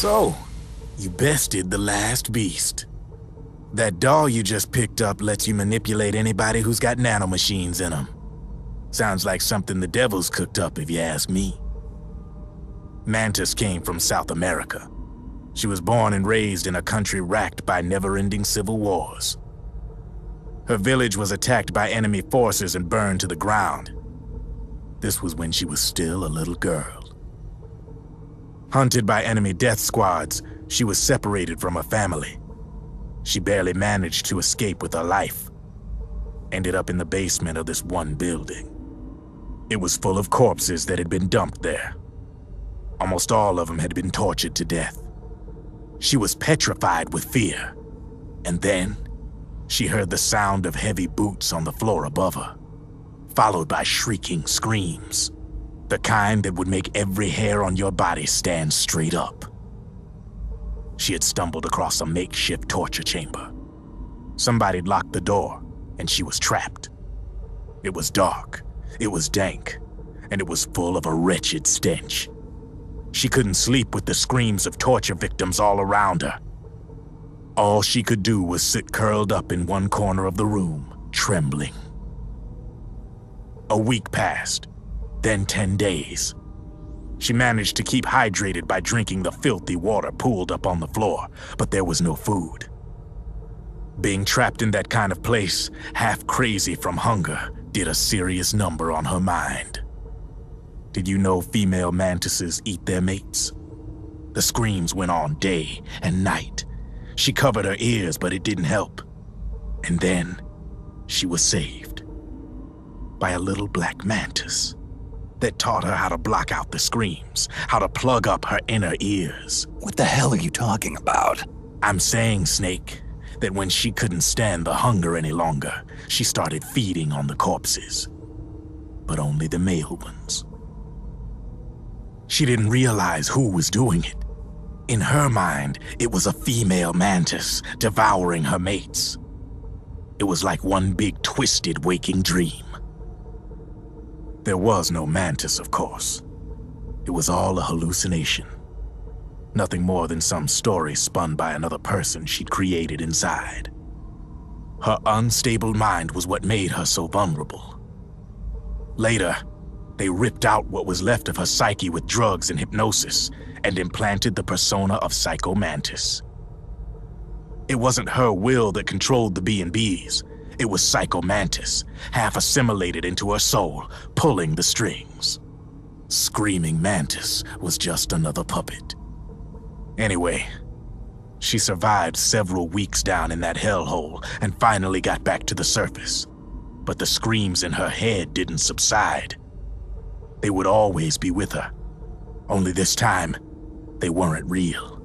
So, you bested the last beast. That doll you just picked up lets you manipulate anybody who's got nanomachines in them. Sounds like something the devil's cooked up, if you ask me. Mantis came from South America. She was born and raised in a country racked by never-ending civil wars. Her village was attacked by enemy forces and burned to the ground. This was when she was still a little girl. Hunted by enemy death squads, she was separated from her family. She barely managed to escape with her life. Ended up in the basement of this one building. It was full of corpses that had been dumped there. Almost all of them had been tortured to death. She was petrified with fear. And then, she heard the sound of heavy boots on the floor above her, followed by shrieking screams. The kind that would make every hair on your body stand straight up. She had stumbled across a makeshift torture chamber. Somebody'd locked the door, and she was trapped. It was dark, it was dank, and it was full of a wretched stench. She couldn't sleep with the screams of torture victims all around her. All she could do was sit curled up in one corner of the room, trembling. A week passed. Then 10 days. She managed to keep hydrated by drinking the filthy water pooled up on the floor, but there was no food. Being trapped in that kind of place, half crazy from hunger, did a serious number on her mind. Did you know female mantises eat their mates? The screams went on day and night. She covered her ears, but it didn't help. And then, she was saved by a little black mantis that taught her how to block out the screams, how to plug up her inner ears. What the hell are you talking about? I'm saying, Snake, that when she couldn't stand the hunger any longer, she started feeding on the corpses. But only the male ones. She didn't realize who was doing it. In her mind, it was a female mantis devouring her mates. It was like one big twisted waking dream. There was no mantis, of course. It was all a hallucination. Nothing more than some story spun by another person she'd created inside. Her unstable mind was what made her so vulnerable. Later, they ripped out what was left of her psyche with drugs and hypnosis and implanted the persona of Psycho Mantis. It wasn't her will that controlled the B&Bs. It was Psycho Mantis, half assimilated into her soul, pulling the strings. Screaming Mantis was just another puppet. Anyway, she survived several weeks down in that hellhole and finally got back to the surface. But the screams in her head didn't subside. They would always be with her. Only this time, they weren't real.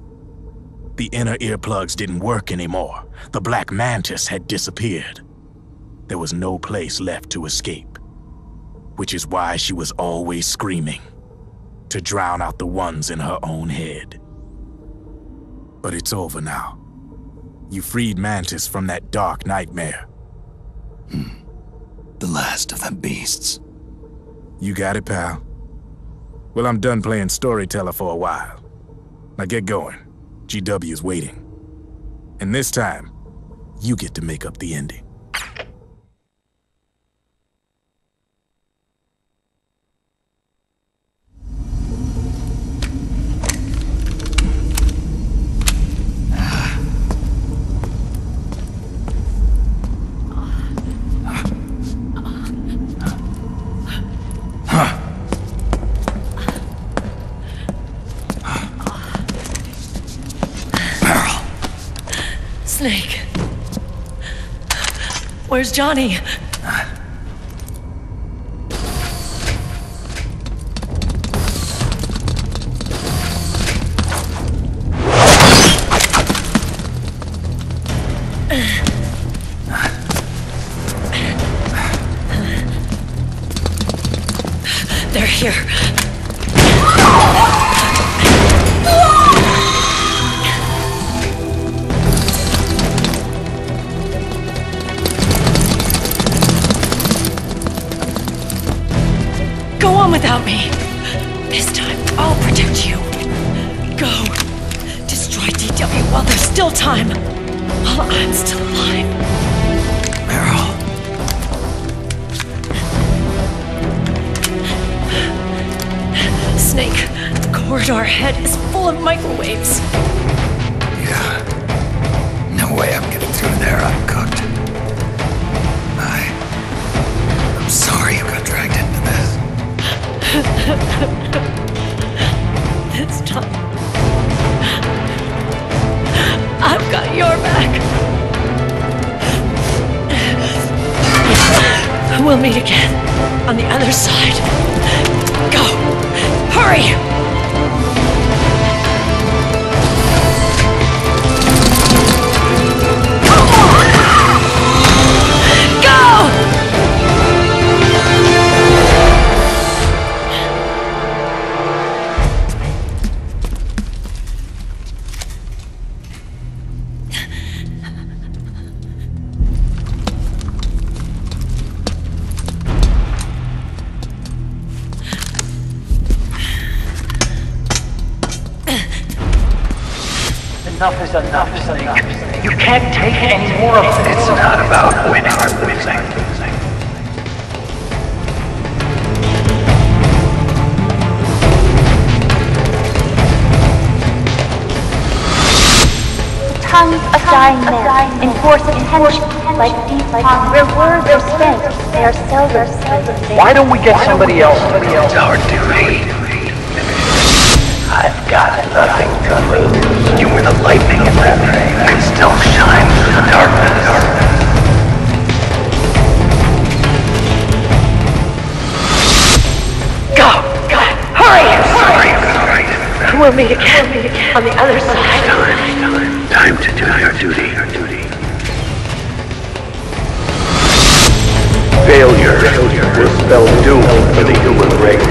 The inner earplugs didn't work anymore. The black mantis had disappeared. There was no place left to escape, which is why she was always screaming, to drown out the ones in her own head. But it's over now. You freed Mantis from that dark nightmare. The last of them beasts. You got it, pal. Well, I'm done playing storyteller for a while. Now get going. GW's waiting. And this time, you get to make up the ending. Snake. Where's Johnny? They're here. still time. While I'm still alive. Meryl. Snake, the corridor ahead is full of microwaves. Yeah. No way I'm getting through there uncooked. I'm sorry you got dragged into this. This time, I've got your back. We'll meet again on the other side. Go! Hurry! Enough is enough, Snake. You can't take any more of this. It's not about winning or losing. Tongues of dying men enforce attention like deep ponds where words are spent. They are seldom spoken. Why don't we get somebody else? It's our duty. I've got nothing to lose. You were the lightning in that thing. You can still shine through the darkness. Go! Hurry! Sorry. We'll meet again on the other side. Time to do your duty. Failure will spell doom for the human race.